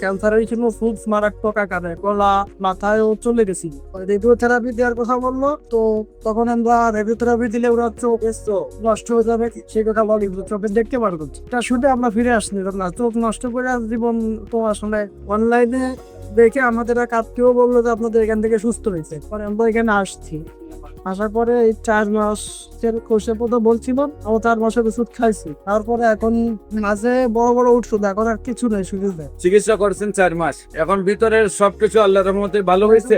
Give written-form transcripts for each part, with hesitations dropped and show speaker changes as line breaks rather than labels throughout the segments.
ক্যান্সারের জন্য খুব মারাত্মক আকারে গলা মাথায়ও চলে গেছি। রেডিওথেরাপি দেওয়ার কথা বললো, তো তখন আমরা রেডিওথেরাপি দিলে ওরা চোখ নষ্ট হয়ে যাবে সেই কথা বলি, চোখে দেখতে পারবো এটা শুধু আমরা ফিরে আসনি না, চোখ নষ্ট করে জীবন তো আসলে অনলাইনে দেখে আমাদের এক আত্মীয় বললো যে আপনাদের এখান থেকে সুস্থ হয়েছে, পরে আমরা এখানে আসছি। আসার পরে এই 4 মাসের কোর্সের কথা বলছিল, আমরা 4 মাসের ওষুধ খাইছি, তারপরে এখন মাঝে বড় বড় ওষুধ, এখন আর কিছু নেই, শুধু
চিকিৎসা করছেন 4 মাস, এখন ভিতরের সবকিছু আল্লাহর রহমতে ভালো হয়েছে,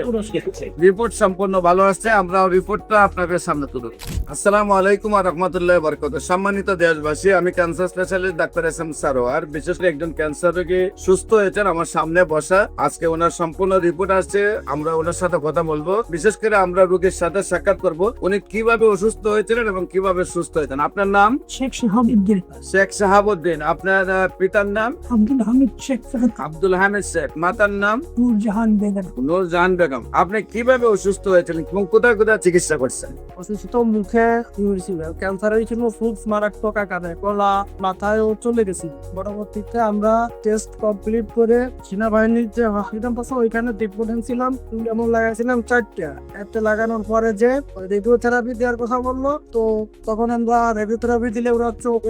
রিপোর্ট সম্পূর্ণ ভালো আসছে। আমরা রিপোর্টটা আপনাদের সামনে তুলে আসসালামু আলাইকুম ওয়া রাহমাতুল্লাহি ওয়া বারাকাতুহু। সম্মানিত দেশবাসী, আমি cancer specialist doctor S M Sarwar. বিশেষ করে একজন ক্যান্সার রোগী সুস্থ হয়েছেন আমার সামনে বসা, আজকে ওনার সম্পূর্ণ রিপোর্ট আসছে, আমরা ওনার সাথে কথা বলবো। বিশেষ করে আমরা রোগীর সাথে সাক্ষাৎ করব, উনি কিভাবে অসুস্থ হয়েছিলেন এবং কিভাবে সুস্থ হয়েছেন। আপনার নাম?
শেখ শাহাবুদ্দিন।
শেখ শাহাবুদ্দিন। আপনার পিতার নাম?
আব্দুল হামিদ শেখ।
আব্দুল হামিদ শেখ। মাতার নাম?
নূরজাহান বেগম।
নূরজাহান বেগম। আপনি কিভাবে অসুস্থ হয়েছিলেন এবং কোথায় কোথায় চিকিৎসা করছেন?
অসুস্থ মুখে হয়েছিল, ক্যান্সারের জন্য খুব মারাত্মক আকারে গলা মাথায়ও চলে গেছি। পরবর্তীতে আমরা টেস্ট কমপ্লিট করে সেনাবাহিনীর যে হসপিটাল আছে ওইখানে ট্রিটমেন্ট ছিলাম, যেমন লাগাইছিলাম 4টা। একটা লাগানোর পরে যে রেডিওথেরাপি দেওয়ার কথা বললো, তো তখন আমরা রেডিওথেরাপি দিলে ওরা চোখ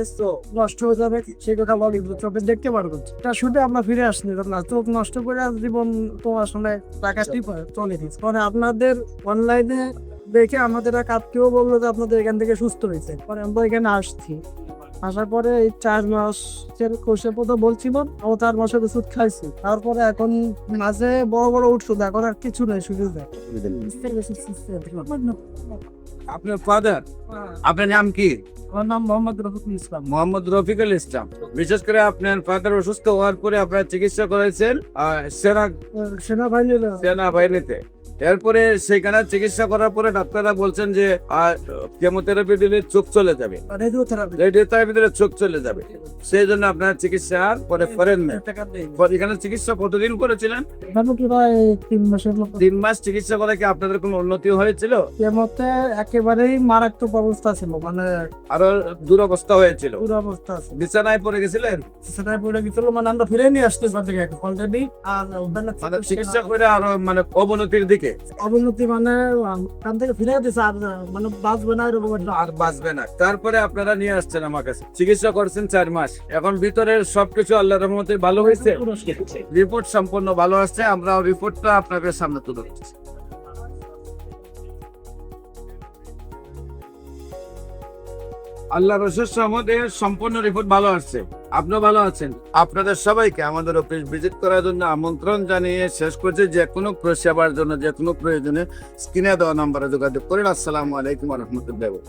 নষ্ট হয়ে যাবে সেই কথা বলি, চোখে দেখতে পারবো এটা শুধু আমরা ফিরে আসনি না, চোখ নষ্ট করে জীবন তো আসলে টাকাটি চলে গেছে। পরে আপনাদের অনলাইনে দেখে আমাদের এক আত্মীয় বললো যে আপনাদের এখান থেকে সুস্থ হয়েছে, পরে আমরা এখানে আসছি। আসার পরে এই 4 মাসের কোর্সের কথা বলছিল, আমরা 4 মাসের ওষুধ খাইছি, তারপরে এখন মাঝে বড় বড় ওষুধ, এখন আর কিছু নেই, শুধু
আপনার ফাদার? আপনার নাম কি?
আমার নাম মোহাম্মদ রফিকুল ইসলাম।
মোহাম্মদ রফিকুল ইসলাম। বিশেষ করে আপনার ফাদার অসুস্থ হওয়ার পরে আপনার চিকিৎসা করেছেন সেনাবাহিনীতে। এরপরে সেখানে চিকিৎসা করার পরে ডাক্তাররা বলছেন যে কেমোথেরাপি দিলে চোখ চলে যাবে, রেডিওথেরাপি দিলে চোখ চলে যাবে, সেই জন্য আপনার চিকিৎসা আর পরে করেন না। এখানে চিকিৎসা কতদিন করেছিলেন? 3 মাস চিকিৎসা করে কি আপনাদের কোনো উন্নতি হয়েছিল?
কেমোতে একেবারেই মারাত্মক অবস্থা ছিল, মানে
আরো দুরবস্থা হয়েছিল,
দুরবস্থা আছে,
বিছানায় পড়ে গেছিলেন?
সেটাই পড়ে গেছিল, মানে আমরা ফিরে নিয়ে আসতে পারছি অলরেডি। আর
মানে চিকিৎসা করে আরো মানে অবনতির দিকে,
অবনতি মানে ওখান থেকে ফিরে যেতেছে, আর মানে বাঁচবে না এরকম একটা।
আর বাঁচবে না। তারপরে আপনারা নিয়ে আসছেন আমার কাছে, চিকিৎসা করছেন 4 মাস, এখন ভিতরের সবকিছু আল্লাহর রহমতে ভালো হয়েছে, রিপোর্ট সম্পূর্ণ ভালো আসছে। আমরা রিপোর্টটা আপনাদের সামনে তুলে দিচ্ছি। আল্লাহর অশেষ রহমতে সম্পূর্ণ রিপোর্ট ভালো আসছে, আপনিও ভালো আছেন। আপনাদের সবাইকে আমাদের অফিস ভিজিট করার জন্য আমন্ত্রণ জানিয়ে শেষ করছি। যে কোনো পরিষেবার জন্য, যে কোনো প্রয়োজনে স্ক্রিনে দেওয়া নম্বরে যোগাযোগ করেন। আসসালামু আলাইকুম ওয়া রাহমাতুল্লাহি।